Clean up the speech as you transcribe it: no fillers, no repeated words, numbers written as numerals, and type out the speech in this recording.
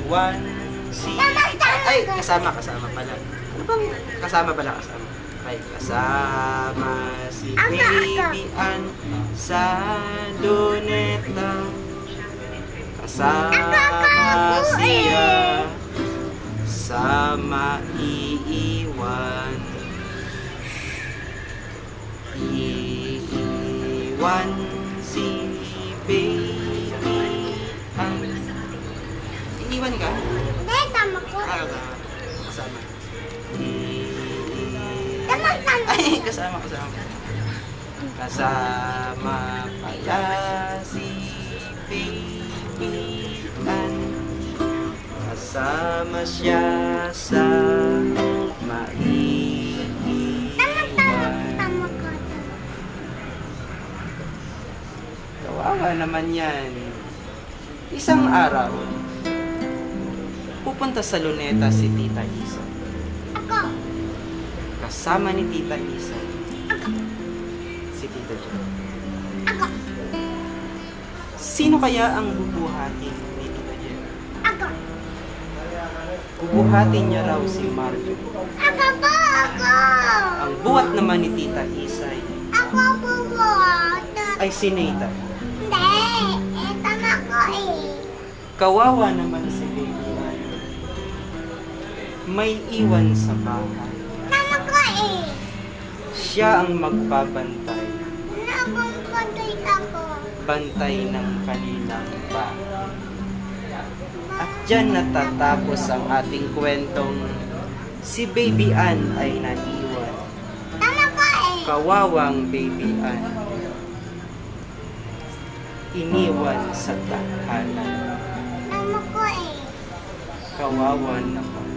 iniwan si... Ay, kasama pala. Ano bang kasama pala? Ay, kasama si Baby Ann sa luneta. Kasama siya sa maiiwan. Iiwan si Baby Ann. Iiwan ka? Hindi, tama ko. Kasama. Ay, kasama. Kasama pala si Baby Ann. Kasama siya sa maiiwan. tama ko. Kawawa naman yan. Isang araw, pupunta sa luneta si Tita Isa. Ako. Kasama ni Tita Isa. Si Tita Jo. Ako. Sino kaya ang bubuhatin ni Tita Jo? Ako. Bubuhatin niya raw si Marjo. Ako po, ako. Ang buhat naman ni Tita Isa Ako po po. ay si Nathan. Hindi, tama ko eh. Kawawa naman si Baby Ann. May iwan sa bahay. Tama ko eh. Siya ang magbabantay. Nakumpagay ako. Bantay ng kanilang bahay. At dyan natatapos ang ating kwentong si Baby Ann ay naiwan. Tama ko eh. Kawawang Baby Ann. Iniwan sa tahanan. Tama ko eh. Kawawa naman.